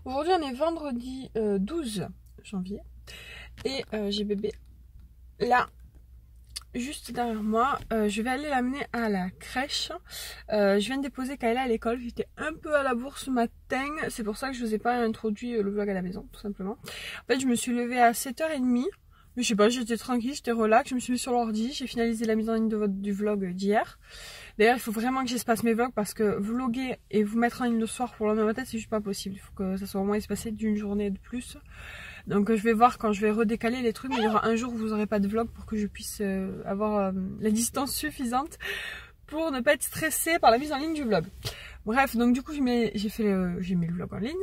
Aujourd'hui on est vendredi 12 janvier et j'ai bébé là juste derrière moi. Je vais aller l'amener à la crèche. Je viens de déposer Kayla à l'école. J'étais un peu à la bourre ce matin, c'est pour ça que je vous ai pas introduit le vlog à la maison tout simplement. En fait je me suis levée à 7h30. Mais je sais pas, j'étais tranquille, j'étais relax, je me suis mise sur l'ordi, j'ai finalisé la mise en ligne du vlog d'hier. D'ailleurs il faut vraiment que j'espace mes vlogs parce que vlogger et vous mettre en ligne le soir pour le lendemain matin c'est juste pas possible. Il faut que ça soit au moins espacé d'une journée de plus. Donc je vais voir quand je vais redécaler les trucs, mais il y aura un jour où vous n'aurez pas de vlog pour que je puisse avoir la distance suffisante pour ne pas être stressée par la mise en ligne du vlog. Bref, donc du coup j'ai mis le vlog en ligne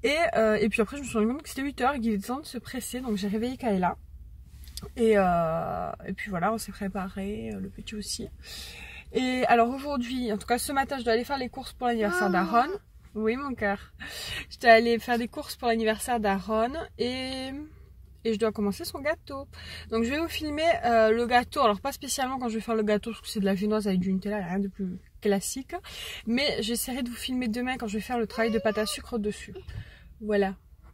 et puis après je me suis rendu compte que c'était 8h et qu'il était temps de se presser, donc j'ai réveillé Kayla. Et puis voilà, on s'est préparé, le petit aussi. Et alors aujourd'hui, en tout cas ce matin, je dois aller faire les courses pour l'anniversaire d'Aaron. Oui mon cœur. Je dois aller faire des courses pour l'anniversaire d'Aaron et je dois commencer son gâteau. Donc je vais vous filmer le gâteau. Alors pas spécialement quand je vais faire le gâteau parce que c'est de la génoise avec du Nutella, rien de plus classique. Mais j'essaierai de vous filmer demain quand je vais faire le travail de pâte à sucre dessus. Voilà.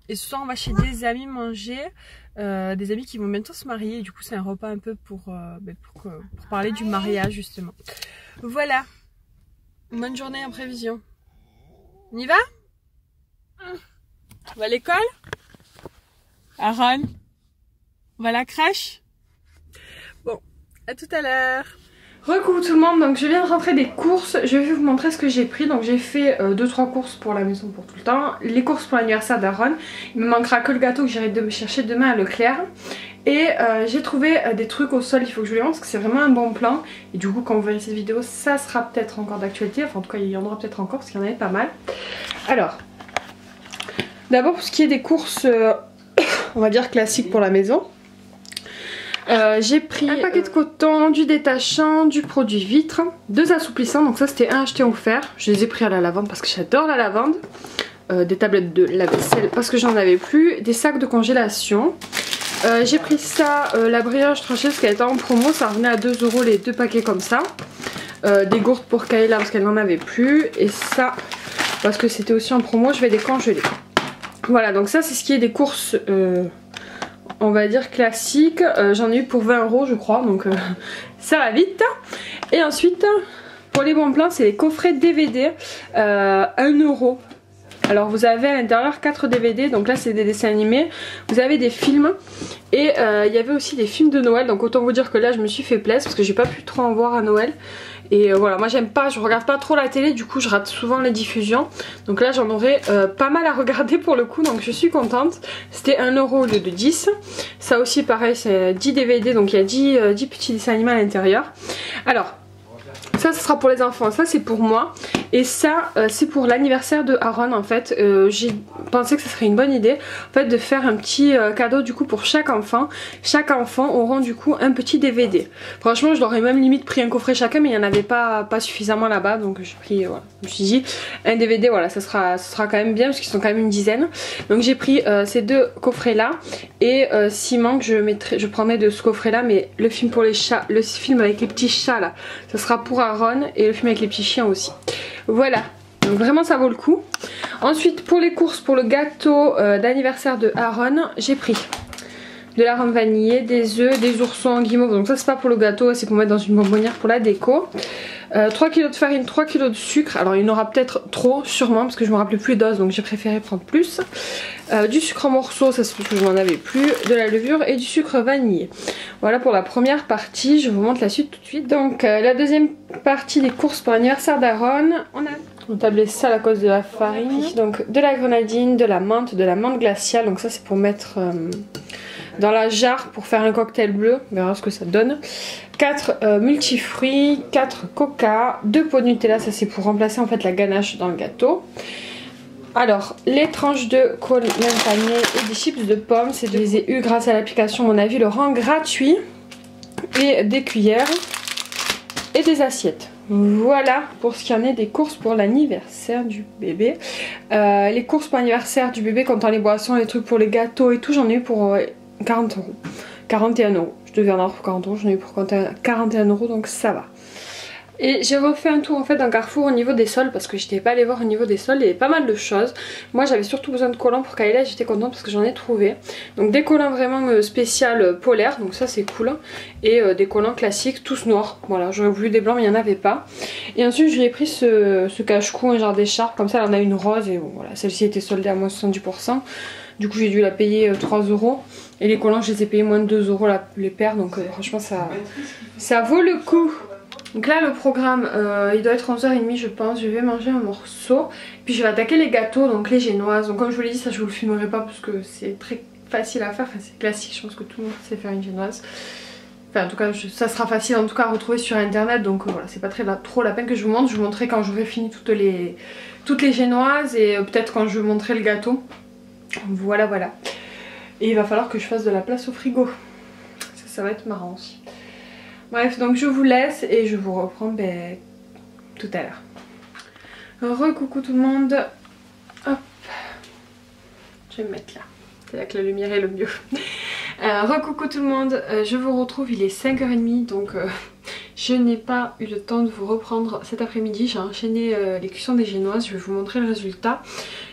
Et ce soir on va chez des amis manger, des amis qui vont bientôt se marier. Et du coup c'est un repas un peu pour parler du mariage justement. Voilà. Bonne journée en prévision. On y va? On va à l'école? Aaron? On va à la crèche? Bon, à tout à l'heure. Recoucou tout le monde, donc je viens de rentrer des courses, je vais vous montrer ce que j'ai pris. Donc j'ai fait 2-3 courses pour la maison pour tout le temps, les courses pour l'anniversaire d'Aaron. Il me manquera que le gâteau que j'irai me chercher demain à Leclerc. Et j'ai trouvé des trucs au sol, il faut que je vous les montre parce que c'est vraiment un bon plan. Et du coup quand vous verrez cette vidéo ça sera peut-être encore d'actualité, enfin en tout cas il y en aura peut-être encore parce qu'il y en avait pas mal. Alors, d'abord pour ce qui est des courses on va dire classiques pour la maison. J'ai pris un paquet de coton, du détachant, du produit vitre, 2 assouplissants, donc ça c'était un acheté offert. Je les ai pris à la lavande parce que j'adore la lavande. Des tablettes de lave-vaisselle parce que j'en avais plus, des sacs de congélation. J'ai pris ça, la brioche tranchée parce qu'elle était en promo, ça revenait à 2 € les 2 paquets comme ça. Des gourdes pour Kayla parce qu'elle n'en avait plus, et ça parce que c'était aussi en promo, je vais les congeler. Voilà, donc ça c'est ce qui est des courses on va dire classique. J'en ai eu pour 20 € je crois, donc ça va vite. Et ensuite pour les bons plans c'est les coffrets DVD, 1 €. Alors vous avez à l'intérieur 4 DVD, donc là c'est des dessins animés, vous avez des films et il y avait aussi des films de Noël. Donc autant vous dire que là je me suis fait plaisir parce que j'ai pas pu trop en voir à Noël. Et voilà, moi j'aime pas, je regarde pas trop la télé, du coup je rate souvent les diffusions. Donc là j'en aurais pas mal à regarder pour le coup, donc je suis contente. C'était 1 € au lieu de 10. Ça aussi pareil, c'est 10 DVD, donc il y a 10 petits dessins animés à l'intérieur. Alors, ça ce sera pour les enfants, ça c'est pour moi. Et ça c'est pour l'anniversaire de Aaron en fait. J'ai pensé que ce serait une bonne idée en fait de faire un petit cadeau du coup pour chaque enfant. Chaque enfant aura du coup un petit DVD. Franchement je leur ai même limite pris un coffret chacun, mais il n'y en avait pas suffisamment là-bas, donc j'ai pris, voilà. Je me suis dit un DVD, voilà, ça sera quand même bien parce qu'ils sont quand même une dizaine. Donc j'ai pris ces 2 coffrets là, et s'il manque je prendrai de ce coffret là, mais le film pour les chats, le film avec les petits chats là, ça sera pour Aaron, et le film avec les petits chiens aussi. Voilà, donc vraiment ça vaut le coup. Ensuite pour les courses pour le gâteau d'anniversaire de Aaron, j'ai pris de l'arôme vanillé, des œufs, des oursons en guimauve. Donc ça c'est pas pour le gâteau, c'est pour mettre dans une bonbonnière pour la déco. 3 kg de farine, 3 kg de sucre. Alors il y en aura peut-être trop sûrement parce que je me rappelais plus les doses, donc j'ai préféré prendre plus. Du sucre en morceaux, ça c'est parce que je n'en avais plus. De la levure et du sucre vanillé. Voilà pour la première partie, je vous montre la suite tout de suite. Donc la deuxième partie des courses pour l'anniversaire d'Aaron, on tablait ça à cause de la farine. Donc de la grenadine, de la menthe glaciale. Donc ça c'est pour mettre dans la jarre pour faire un cocktail bleu, on verra ce que ça donne. 4 multifruits, 4 coca, 2 pots de Nutella, ça c'est pour remplacer en fait la ganache dans le gâteau. Alors les tranches de colle même panier et des chips de pommes, je les ai eu grâce à l'application Mon Avis le rend gratuit. Et des cuillères et des assiettes. Voilà pour ce qu'il y en est des courses pour l'anniversaire du bébé. Les courses pour l'anniversaire du bébé, comptant les boissons, les trucs pour les gâteaux et tout, j'en ai eu pour 40 €. 41 €. Je devais en avoir pour 40 €, j'en ai eu pour 41 €, donc ça va. Et j'ai refait un tour en fait dans Carrefour au niveau des soldes parce que j'étais pas allée voir au niveau des soldes, il y avait pas mal de choses. Moi j'avais surtout besoin de collants pour Kayla, j'étais contente parce que j'en ai trouvé. Donc des collants vraiment spécial polaires, donc ça c'est cool. Et des collants classiques, tous noirs. Voilà, j'aurais voulu des blancs mais il n'y en avait pas. Et ensuite je lui ai pris ce cache-cou, un genre d'écharpe, comme ça elle en a une rose et bon, voilà, celle-ci était soldée à moins 70%. Du coup j'ai dû la payer 3 €. Et les collants je les ai payés moins de 2 € les paires, donc franchement ça vaut le coup. Donc là le programme il doit être 11h30 je pense, je vais manger un morceau. Puis je vais attaquer les gâteaux, donc les génoises. Donc comme je vous l'ai dit, ça je vous le filmerai pas parce que c'est très facile à faire, enfin c'est classique, je pense que tout le monde sait faire une génoise. Enfin en tout cas ça sera facile en tout cas à retrouver sur internet, donc voilà, c'est pas trop la peine que je vous montre. Je vous montrerai quand j'aurai fini toutes les génoises et peut-être quand je vous montrerai le gâteau. Voilà voilà. Et il va falloir que je fasse de la place au frigo. Ça va être marrant aussi. Bref, donc je vous laisse et je vous reprends tout à l'heure. Re-coucou tout le monde. Hop. Je vais me mettre là. C'est là que la lumière est le mieux. Re-coucou tout le monde. Je vous retrouve, il est 5h30 donc je n'ai pas eu le temps de vous reprendre cet après-midi. J'ai enchaîné les cuissons des génoises. Je vais vous montrer le résultat.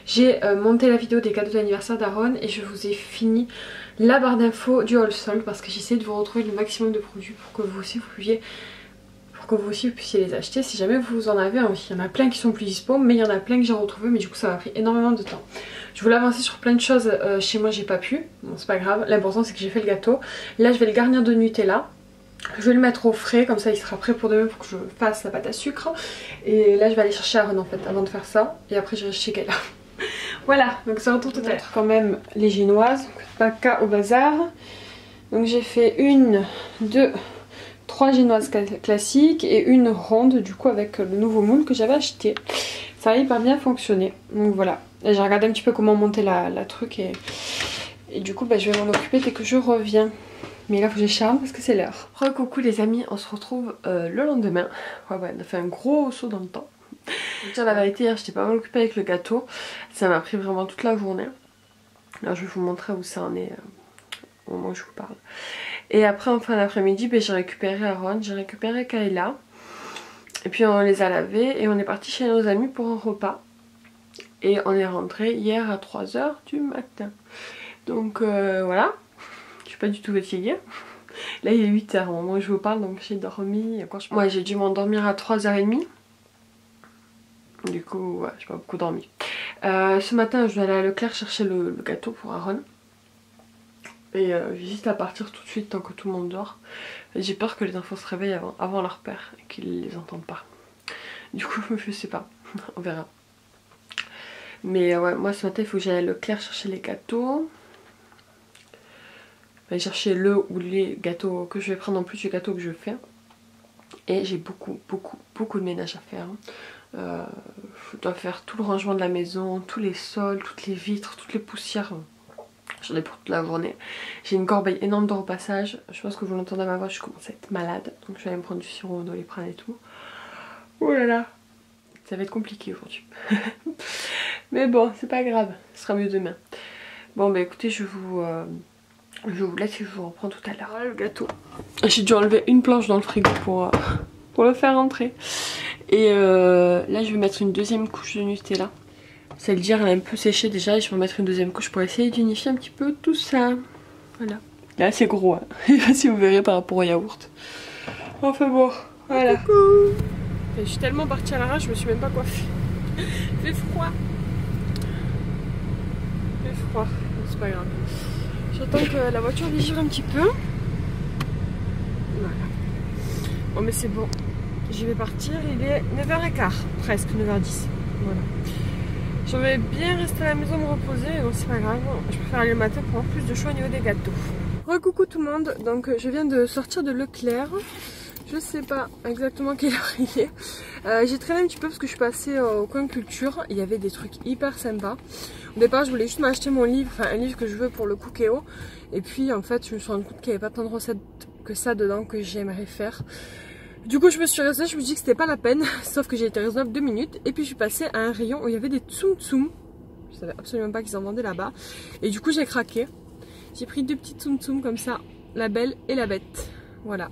J'ai monté la vidéo des cadeaux d'anniversaire d'Aaron et je vous ai fini la barre d'infos du haul solde parce que j'essaie de vous retrouver le maximum de produits pour que vous aussi vous puissiez les acheter si jamais vous en avez envie. Il y en a plein qui sont plus dispo, mais il y en a plein que j'ai retrouvé, mais du coup ça m'a pris énormément de temps. Je voulais avancer sur plein de choses, chez moi j'ai pas pu, bon c'est pas grave, l'important c'est que j'ai fait le gâteau. Là je vais le garnir de Nutella. Je vais le mettre au frais, comme ça il sera prêt pour demain pour que je fasse la pâte à sucre. Et là je vais aller chercher Aaron en fait avant de faire ça, et après je vais chez Kayla. Voilà, donc ça retourne tout à l'heure. Quand même les génoises, pas qu'à au bazar. Donc j'ai fait 1, 2, 3 génoises classiques et une ronde du coup avec le nouveau moule que j'avais acheté. Ça a hyper bien fonctionné. Donc voilà, j'ai regardé un petit peu comment monter la truc et du coup je vais m'en occuper dès que je reviens. Mais là faut que j'écharpe parce que c'est l'heure. Coucou les amis, on se retrouve le lendemain. Ouais, on a fait un gros saut dans le temps. Pour dire la vérité, hier j'étais pas mal occupée avec le gâteau. Ça m'a pris vraiment toute la journée. Là je vais vous montrer où ça en est au moment où je vous parle. Et après en fin d'après-midi, j'ai récupéré Aaron, j'ai récupéré Kayla. Et puis on les a lavés et on est parti chez nos amis pour un repas. Et on est rentré hier à 3 h du matin. Donc voilà, je suis pas du tout fatiguée. Là il est 8 h au moment où je vous parle, donc j'ai dormi. Moi j'ai dû m'endormir à 3 h 30. Du coup, ouais, j'ai pas beaucoup dormi. Ce matin, je vais aller à Leclerc chercher le gâteau pour Aaron. Et j'hésite à partir tout de suite tant que tout le monde dort. J'ai peur que les enfants se réveillent avant leur père et qu'ils les entendent pas. Du coup, je sais pas. On verra. Mais ouais, moi ce matin, il faut que j'aille à Leclerc chercher les gâteaux. Aller chercher le ou les gâteaux que je vais prendre en plus du gâteau que je fais. Et j'ai beaucoup de ménage à faire. Je dois faire tout le rangement de la maison, tous les sols, toutes les vitres, toutes les poussières. J'en ai pour toute la journée. J'ai une corbeille énorme de repassage. Je pense que vous l'entendez à ma voix, je commence à être malade. Donc je vais aller me prendre du sirop Doliprane et tout. Oh là là, ça va être compliqué aujourd'hui. Mais bon, c'est pas grave, ce sera mieux demain. Bon bah écoutez, je vous laisse et je vous reprends tout à l'heure. Voilà le gâteau. J'ai dû enlever une planche dans le frigo pour le faire rentrer. Et là je vais mettre une deuxième couche de Nutella. Celle-ci elle a un peu séché déjà et je vais en mettre une deuxième couche pour essayer d'unifier un petit peu tout ça. Voilà. Là c'est gros, hein. Je sais pas si vous verrez par rapport au yaourt. Enfin bon, voilà. Coucou. Je suis tellement partie à l'arrache, je me suis même pas coiffée. Il fait froid. Il fait froid, c'est pas grave. J'attends que la voiture vigile un petit peu. Voilà. Bon mais c'est bon. Je vais partir, il est 9h15, presque 9h10. Voilà. Je vais bien rester à la maison me reposer, mais bon c'est pas grave. Je préfère aller le matin pour avoir plus de choix au niveau des gâteaux. Recoucou tout le monde, donc je viens de sortir de Leclerc. Je sais pas exactement quelle heure il est. J'ai traîné un petit peu parce que je suis passée au coin culture. Il y avait des trucs hyper sympas. Au départ je voulais juste m'acheter mon livre, enfin un livre que je veux pour le Cookéo. Et puis en fait je me suis rendu compte qu'il n'y avait pas tant de recettes que ça dedans que j'aimerais faire. Du coup je me suis restée, je me suis dit que c'était pas la peine. Sauf que j'ai été raisonnable 2 minutes. Et puis je suis passée à un rayon où il y avait des tsum tsum. Je savais absolument pas qu'ils en vendaient là-bas. Et du coup j'ai craqué. J'ai pris 2 petits tsum tsum comme ça, la belle et la bête. Voilà.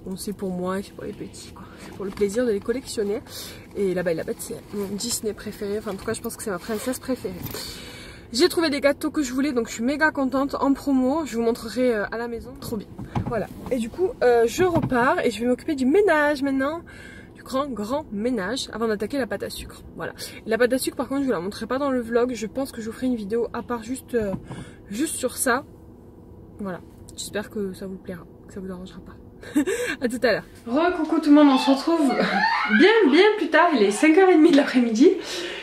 Bon, c'est pour moi et c'est pour les petits, quoi. C'est pour le plaisir de les collectionner. Et La Belle et la Bête, c'est mon Disney préféré. Enfin, en tout cas, je pense que c'est ma princesse préférée. J'ai trouvé des gâteaux que je voulais, donc je suis méga contente en promo. Je vous montrerai à la maison. Trop bien. Voilà. Et du coup, je repars et je vais m'occuper du ménage maintenant. Grand ménage avant d'attaquer la pâte à sucre. Voilà. La pâte à sucre, par contre, je vous la montrerai pas dans le vlog. Je pense que je vous ferai une vidéo à part juste sur ça. Voilà. J'espère que ça vous plaira, que ça vous arrangera pas. À tout à l'heure. Coucou tout le monde, on se retrouve bien plus tard. Il est 5h30 de l'après-midi.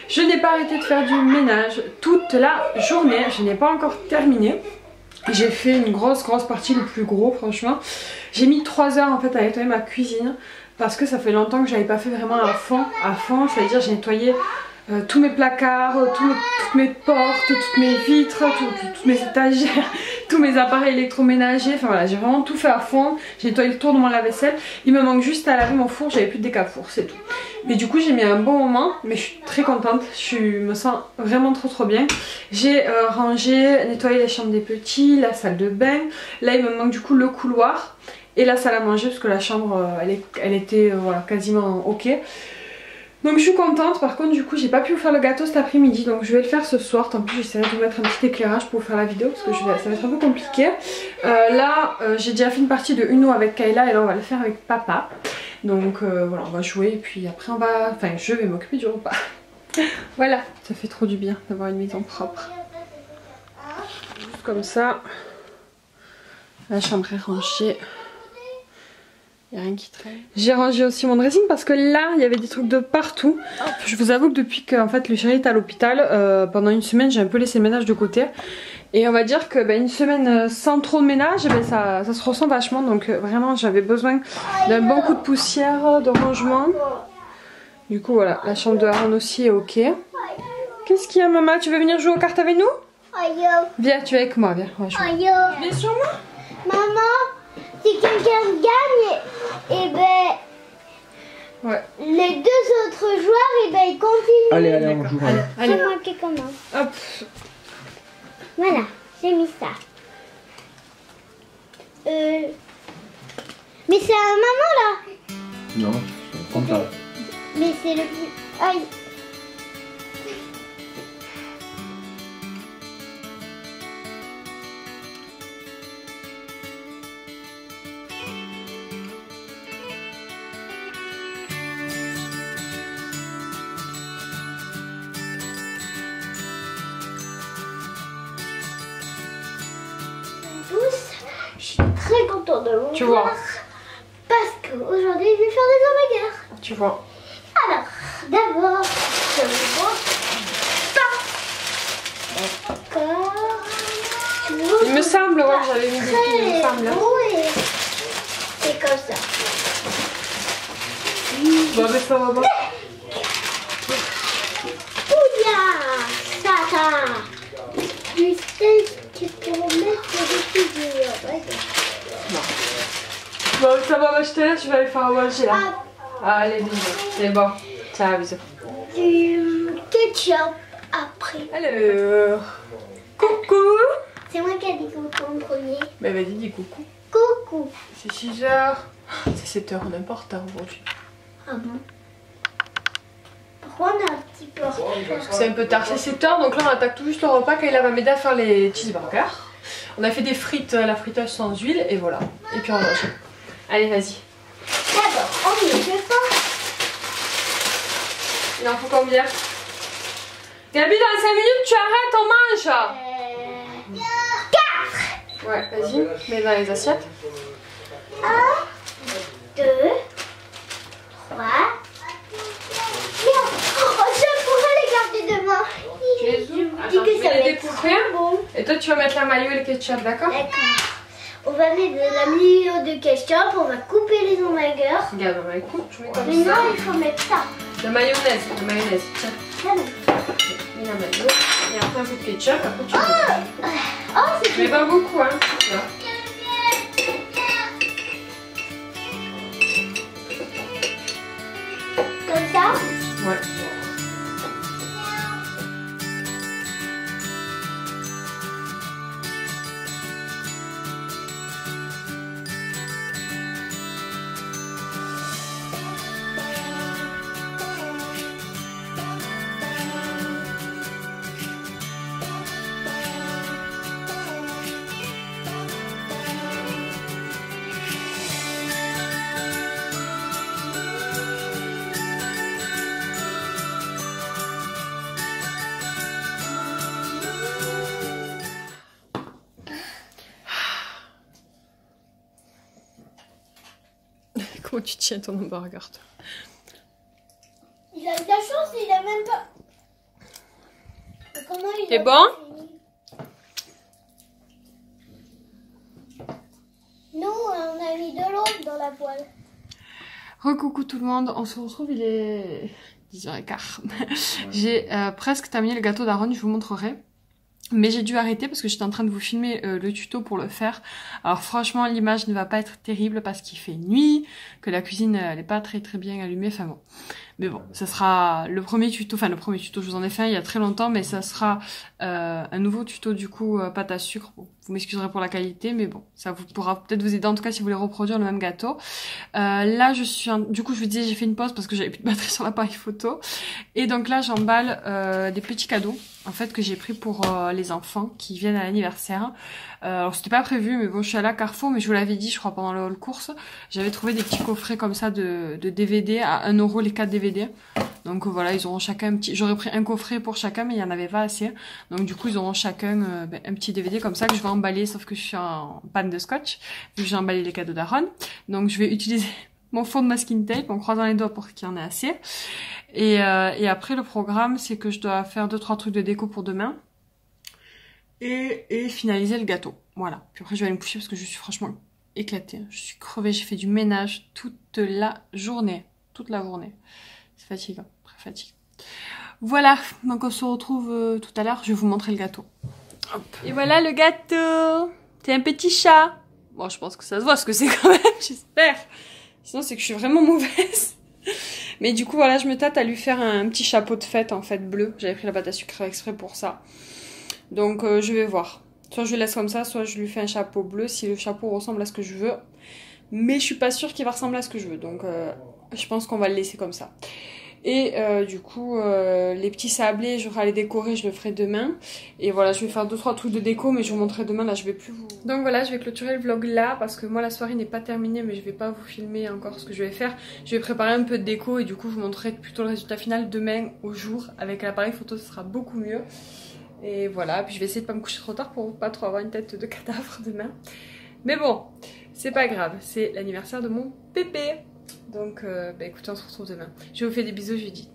Je n'ai pas arrêté de faire du ménage toute la journée. Je n'ai pas encore terminé. J'ai fait une grosse partie, le plus gros franchement. J'ai mis 3 heures en fait à nettoyer ma cuisine. Parce que ça fait longtemps que j'avais pas fait vraiment à fond, c'est à dire j'ai nettoyé tous mes placards, toutes mes portes, toutes mes vitres, toutes mes étagères, tous mes appareils électroménagers, enfin voilà, j'ai vraiment tout fait à fond. J'ai nettoyé le tour de mon lave-vaisselle, il me manque juste à laver mon four, j'avais plus de décapour, c'est tout. Mais du coup j'ai mis un bon moment, mais je suis très contente, je me sens vraiment trop bien. J'ai rangé, nettoyé les chambres des petits, la salle de bain, là il me manque du coup le couloir. Et la salle à manger parce que la chambre elle était voilà, quasiment ok. Donc je suis contente. Par contre du coup j'ai pas pu vous faire le gâteau cet après-midi. Donc je vais le faire ce soir. Tant pis, j'essaierai de vous mettre un petit éclairage pour vous faire la vidéo. Parce que ça va être un peu compliqué. Là j'ai déjà fait une partie de Uno avec Kayla. Et là on va le faire avec papa. Donc voilà, on va jouer. Et puis après on va... Enfin je vais m'occuper du repas. Voilà. Ça fait trop du bien d'avoir une maison propre. Juste comme ça. La chambre est rangée. Il n'y a rien qui traîne. J'ai rangé aussi mon dressing parce que là il y avait des trucs de partout. Je vous avoue que depuis que en fait, le chéri est à l'hôpital, pendant une semaine j'ai un peu laissé le ménage de côté. Et on va dire que une semaine sans trop de ménage, ça se ressent vachement. Donc vraiment j'avais besoin d'un bon coup de poussière, de rangement. Du coup voilà, la chambre de Aaron aussi est ok. Qu'est-ce qu'il y a maman? Tu veux venir jouer aux cartes avec nous? Viens, tu es avec moi, viens. On va jouer. Viens sur moi. Maman, si quelqu'un gagne, et ouais. Les deux autres joueurs, ils continuent. Allez, on joue. C'est moi qui commence. Hop. Voilà, j'ai mis ça. Mais c'est à maman là. Non, comme ça. Mais c'est le plus... Aïe. Je suis très contente de vous Tu vois. Parce qu'aujourd'hui je vais faire des hamburgers. Tu vois. Alors, d'abord, je vais voir ça. D'accord. Il me semble, ouais, j'avais mis des pieds, il me semble. Oui. C'est comme ça. Bon, mais ça va pas. Ouya, ça. Du steak pour mettre dessus du hamburger. Bon, ça va, je te laisse, je vais aller faire à manger là. Allez, bisous. C'est bon. Ciao, bisous. Du ketchup après. Alors. Coucou. C'est moi qui ai dit coucou en premier. Bah, vas-y, dis coucou. Coucou. C'est 6h. C'est 7h, on est un peu en retard aujourd'hui. Ah bon? Pourquoi on a un petit peu en retard? C'est un peu tard, c'est 7h, donc là on attaque tout juste le repas. Kayla va m'aider à faire les cheeseburgers. On a fait des frites à la friteuse sans huile et voilà. Et puis on mange. Allez, vas-y. D'abord, on met le fort. Il en faut combien? Gabi, dans 5 minutes, tu arrêtes, on mange. 4. Ouais, vas-y, mets dans les assiettes. 1, 2, 3. Oh, je pourrais les garder demain. Tu les ouvres? Je vous Attends, dis je que vais ça les va être découper. très bon. Et toi, tu vas mettre la mayo et le ketchup, d'accord? D'accord. On va mettre de la mayo de ketchup, on va couper les hamburgers. Regarde, on va écoute, tu mets comme ça. Maintenant, il faut mettre ça. La mayonnaise, tiens. Ah bon. Mets la mayo. Et après un peu de ketchup, après tu mets. Oh, c'est Mais pas beaucoup, hein. Là. comme ça. Ouais. Comment tu tiens ton hamburger, toi? Il a de la chance, il a même pas... Comment il C'est a bon? pas fini? Nous, on a mis de l'eau dans la poêle. Recoucou tout le monde, on se retrouve, il est 10h15. J'ai presque terminé le gâteau d'Aaron, je vous montrerai. Mais j'ai dû arrêter parce que j'étais en train de vous filmer le tuto pour le faire. Alors franchement, l'image ne va pas être terrible parce qu'il fait nuit, que la cuisine elle est pas très bien allumée, enfin bon. Mais bon, ça sera le premier tuto, enfin le premier tuto, je vous en ai fait un il y a très longtemps, mais ça sera un nouveau tuto du coup pâte à sucre. Bon, vous m'excuserez pour la qualité, mais bon, ça vous pourra peut-être vous aider en tout cas si vous voulez reproduire le même gâteau. Là je suis, du coup je vous disais j'ai fait une pause parce que j'avais plus de batterie sur l'appareil photo. Et donc là j'emballe des petits cadeaux en fait que j'ai pris pour les enfants qui viennent à l'anniversaire. Alors c'était pas prévu, mais bon je suis allée à Carrefour, mais je vous l'avais dit je crois pendant le haul course, j'avais trouvé des petits coffrets comme ça de DVD à 1 € les 4 DVD. Donc voilà, ils auront chacun un petit... J'aurais pris un coffret pour chacun, mais il n'y en avait pas assez. Donc du coup, ils auront chacun un petit DVD comme ça que je vais emballer, sauf que je suis en panne de scotch, vu que j'ai emballé les cadeaux d'Aaron. Donc je vais utiliser mon fond de masking tape en croisant les doigts pour qu'il y en ait assez. Et après, le programme, c'est que je dois faire 2-3 trucs de déco pour demain. Et finaliser le gâteau. Voilà. Puis après, je vais aller me coucher parce que je suis franchement éclatée. Je suis crevée, j'ai fait du ménage toute la journée. Toute la journée. C'est fatigant, très fatigant. Voilà, donc on se retrouve tout à l'heure, je vais vous montrer le gâteau. Hop. Et voilà le gâteau. C'est un petit chat. Bon, je pense que ça se voit ce que c'est quand même, j'espère. Sinon, c'est que je suis vraiment mauvaise. Mais du coup, voilà, je me tâte à lui faire un petit chapeau de fête, en fait, bleu. J'avais pris la pâte à sucre exprès pour ça. Donc, je vais voir. Soit je le laisse comme ça, soit je lui fais un chapeau bleu si le chapeau ressemble à ce que je veux. Mais je suis pas sûre qu'il va ressembler à ce que je veux. Donc, je pense qu'on va le laisser comme ça. Et du coup, les petits sablés, j'aurai à les décorer, je le ferai demain. Et voilà, je vais faire 2-3 trucs de déco, mais je vous montrerai demain. Là, je vais plus vous... Donc voilà, je vais clôturer le vlog là, parce que moi, la soirée n'est pas terminée, mais je vais pas vous filmer encore ce que je vais faire. Je vais préparer un peu de déco, et du coup, je vous montrerai plutôt le résultat final demain au jour. Avec l'appareil photo, ce sera beaucoup mieux. Et voilà, puis je vais essayer de pas me coucher trop tard pour pas trop avoir une tête de cadavre demain. Mais bon, c'est pas grave, c'est l'anniversaire de mon bébé. Donc, écoutez, on se retrouve demain. Je vous fais des bisous, je vous dis